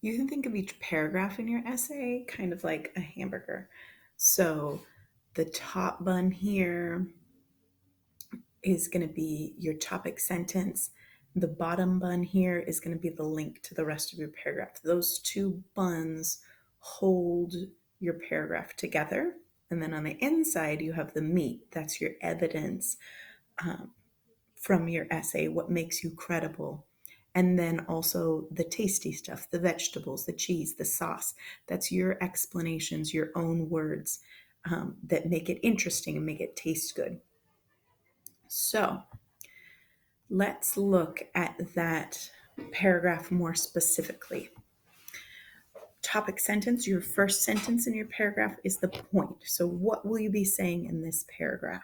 You can think of each paragraph in your essay kind of like a hamburger. So the top bun here is going to be your topic sentence. The bottom bun here is going to be the link to the rest of your paragraph. Those two buns hold your paragraph together. And then on the inside, you have the meat. That's your evidence um, from your essay, what makes you credible. And then also the tasty stuff, the vegetables, the cheese, the sauce. That's your explanations, your own words that make it interesting and make it taste good. So let's look at that paragraph more specifically. Topic sentence, your first sentence in your paragraph is the point. So, what will you be saying in this paragraph?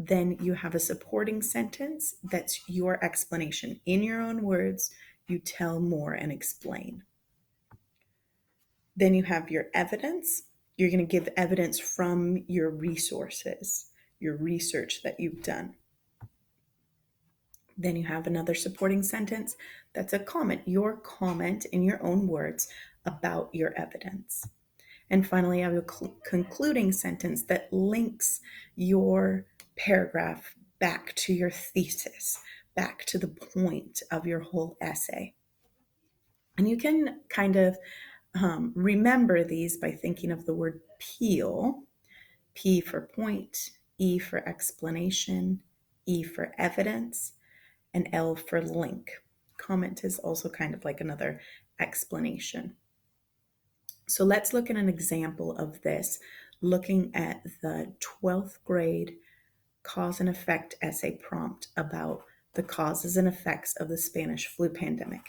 Then you have a supporting sentence that's your explanation. In your own words, you tell more and explain. Then you have your evidence. You're going to give evidence from your resources, your research that you've done. Then you have another supporting sentence that's a comment, your comment in your own words about your evidence. And finally, I have a concluding sentence that links your paragraph back to your thesis, back to the point of your whole essay. And you can kind of remember these by thinking of the word peel. P for point, E for explanation, E for evidence, and L for link. Comment is also kind of like another explanation. So let's look at an example of this, looking at the 12th grade cause and effect essay prompt about the causes and effects of the Spanish flu pandemic.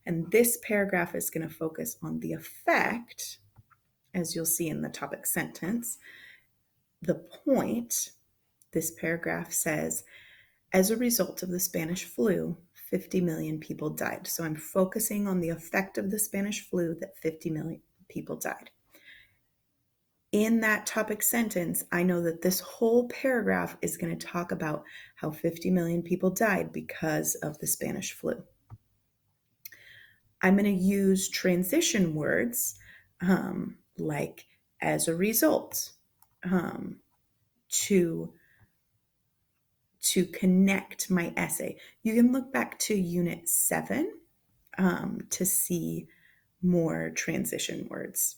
And this paragraph is going to focus on the effect, as you'll see in the topic sentence. The point, this paragraph says, as a result of the Spanish flu, 50 million people died. So I'm focusing on the effect of the Spanish flu that 50 million people died. In that topic sentence, I know that this whole paragraph is going to talk about how 50 million people died because of the Spanish flu. I'm going to use transition words like as a result to connect my essay. You can look back to Unit 7 to see more transition words.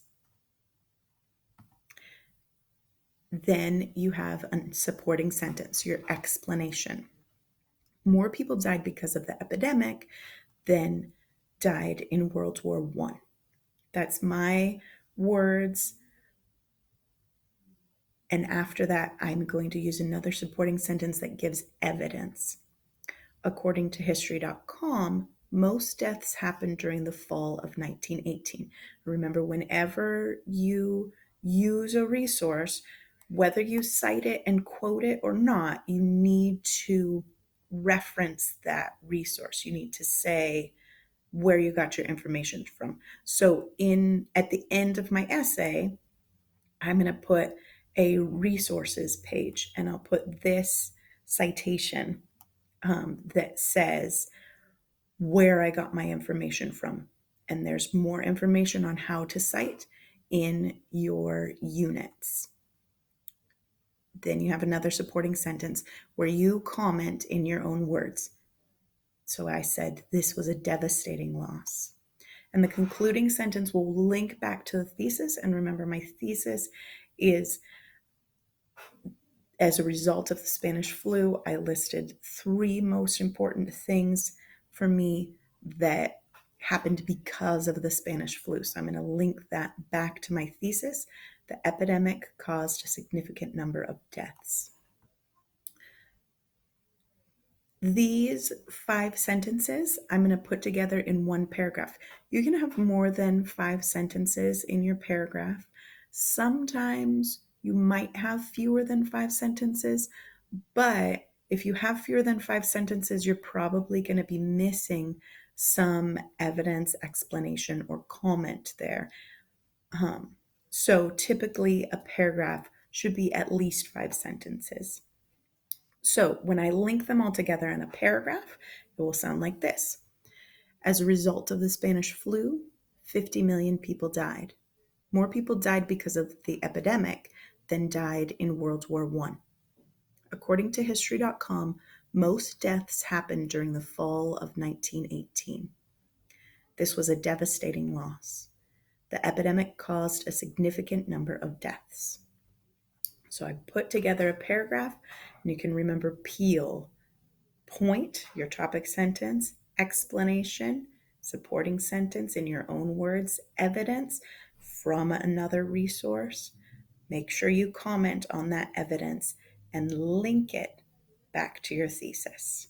Then you have a supporting sentence, your explanation. More people died because of the epidemic than died in World War I. That's my words. And after that, I'm going to use another supporting sentence that gives evidence. According to history.com, most deaths happened during the fall of 1918. Remember, whenever you use a resource, whether you cite it and quote it or not, you need to reference that resource. You need to say where you got your information from. So at the end of my essay, I'm going to put a resources page and I'll put this citation that says where I got my information from. And there's more information on how to cite in your units. Then you have another supporting sentence where you comment in your own words. So I said, this was a devastating loss. And the concluding sentence will link back to the thesis. And remember, my thesis is as a result of the Spanish flu. I listed 3 most important things for me that happened because of the Spanish flu. So I'm going to link that back to my thesis. The epidemic caused a significant number of deaths. These 5 sentences I'm going to put together in one paragraph. You can have more than 5 sentences in your paragraph. Sometimes you might have fewer than 5 sentences, but if you have fewer than 5 sentences, you're probably going to be missing some evidence, explanation, or comment there. So typically a paragraph should be at least 5 sentences. So when I link them all together in a paragraph, it will sound like this. As a result of the Spanish flu, 50 million people died. More people died because of the epidemic than died in World War I. According to History.com, most deaths happened during the fall of 1918. This was a devastating loss. The epidemic caused a significant number of deaths. So I put together a paragraph, and you can remember Peel. Point, your topic sentence, explanation, supporting sentence in your own words, evidence from another resource. Make sure you comment on that evidence and link it back to your thesis.